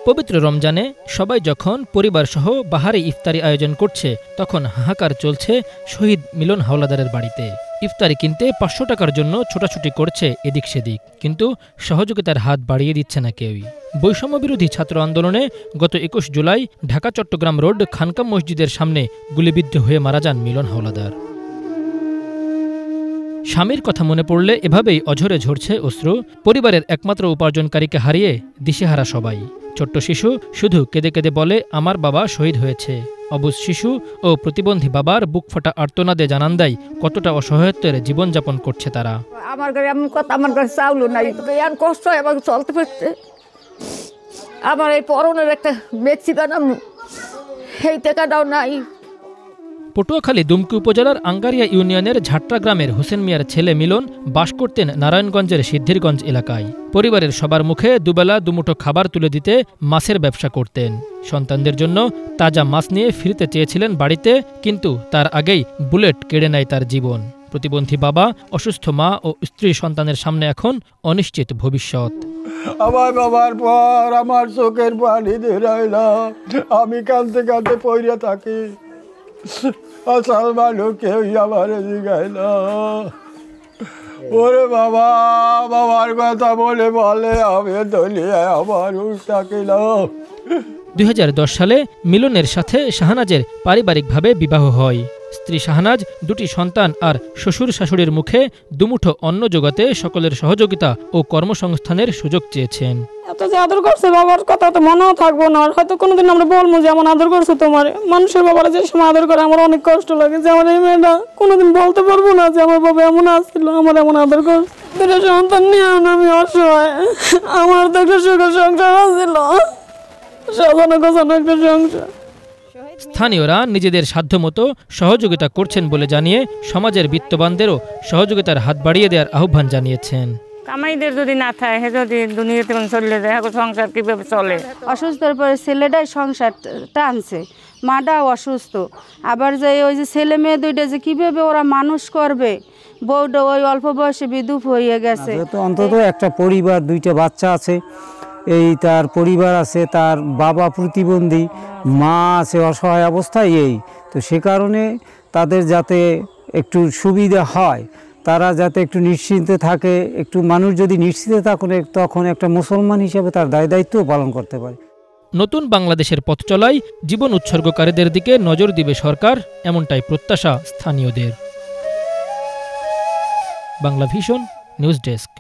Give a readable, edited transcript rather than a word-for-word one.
পবিত্র রমজানে সবাই যখন পরিবারসহ বাহারি ইফতারি আয়োজন করছে, তখন হাহাকার চলছে শহীদ মিলন হাওলাদারের বাড়িতে। ইফতারি কিনতে ৫০০ টাকার জন্য ছোটাছুটি করছে এদিক সেদিক, কিন্তু সহযোগিতার হাত বাড়িয়ে দিচ্ছে না কেউই। বৈষম্যবিরোধী ছাত্র আন্দোলনে গত ২১ জুলাই ঢাকা চট্টগ্রাম রোড খানকাম মসজিদের সামনে গুলিবিদ্ধ হয়ে মারা যান মিলন হাওলাদার। স্বামীর কথা মনে পড়লে এভাবেই অঝরে ঝরছে অশ্রু। পরিবারের একমাত্র উপার্জনকারীকে হারিয়ে দিশেহারা সবাই। ছোট্ট শিশু শুধু কেঁদে কেঁদে বলে, আমার বাবা শহীদ হয়েছে। অবুঝ শিশু ও প্রতিবন্ধী বাবার বুকফাটা আর্তনাদে জানান দেয় কতটা অসহায়ত্বের জীবনযাপন করছে তারা। আমার ঘরে এমন কথা, আমার ঘরে চাউলও নাই, এমন কষ্ট এবং চলতে পারছে। আমার এই পরনের একটা বেচি বানাম, সেই টাকাটাও নাই। পটুয়াখালী দুমকি উপজেলার আঙ্গারিয়া ইউনিয়নের ঝাট্টা গ্রামের হোসেন মিয়ার ছেলে মিলন বাস করতেন নারায়ণগঞ্জের সিদ্ধিরগঞ্জ এলাকায়। পরিবারের সবার মুখে দুবেলা দুমুঠো খাবার তুলে দিতে মাছের ব্যবসা করতেন। সন্তানদের জন্য তাজা মাছ নিয়ে ফিরতে চেয়েছিলেন বাড়িতে, কিন্তু তার আগেই বুলেট কেড়ে নেয় তার জীবন। প্রতিবন্ধী বাবা, অসুস্থ মা ও স্ত্রী সন্তানের সামনে এখন অনিশ্চিত ভবিষ্যৎ। আমার বাবার পর আমার চোখের পানি ধরাইল, আমি কাঁদতে কাঁদতে পড়ে থাকি। আসল মানুষ কেউ আমার জিগাইল, ওরে বাবা, বাবার কথা বলে আমি দলিয়ে আমার থাকিল। ২০১০ সালে মিলনের সাথে শাহনাজের পারিবারিকভাবে বিবাহ হয়। স্ত্রী শাহনাজ দুটি সন্তান আর শ্বশুর শাশুড়ির মুখে দুমুঠো অন্ন জোগাতে সকলের সহযোগিতা ও কর্মসংস্থানের সুযোগ চেয়েছেন। এত যে আদর করছে, বাবার কথা তো মনেও থাকবো না। আর হয়তো কোনোদিন আমরা বলবো যে এমন আদর করছে তোমার। মানুষের বাবারা যে সময় আদর করে আমার অনেক কষ্ট লাগে, যে আমার এই মেয়েটা কোনোদিন বলতে পারবো না যে আমার বাবা এমন আসছিল, আমার এমন আদর করছে। দুটো সন্তান নিয়ে আমি অসহায়। আমার তো একটা সুখের সংসার আছিল, সাজানো গোছানো একটা সংসার। স্থানীয়রা নিজেদের সাধ্যমতো সহযোগিতা করছেন বলে জানিয়ে সমাজের বিত্তবানদেরও সহযোগিতার হাত বাড়িয়ে দেওয়ার আহ্বান জানিয়েছেন। কামাইদের যদি না থাকে, যদি দুনিয়াতে চলে যায়, সংসার কিভাবে চলে? অসুস্থর পরে ছেলেটাই সংসার টানছে, মাটাও অসুস্থ। আবার যে ওই যে ছেলে মেয়ে দুইটা যে কিভাবে ওরা মানুষ করবে, বউটা ওই অল্প বয়সে বিধুপ হয়ে গেছে। অন্তত একটা পরিবার, দুইটা বাচ্চা আছে, এই তার পরিবার আছে, তার বাবা প্রতিবন্ধী, মা আছে অসহায় অবস্থায়। এই তো সে কারণে তাদের যাতে একটু সুবিধা হয়, তারা যাতে একটু নিশ্চিন্তে থাকে। একটু মানুষ যদি নিশ্চিন্তে থাকে, তখন একটা মুসলমান হিসেবে তার দায়িত্বও পালন করতে পারে। নতুন বাংলাদেশের পথ চলায় জীবন উৎসর্গকারীদের দিকে নজর দিবে সরকার, এমনটাই প্রত্যাশা স্থানীয়দের। Bangla vision news desk.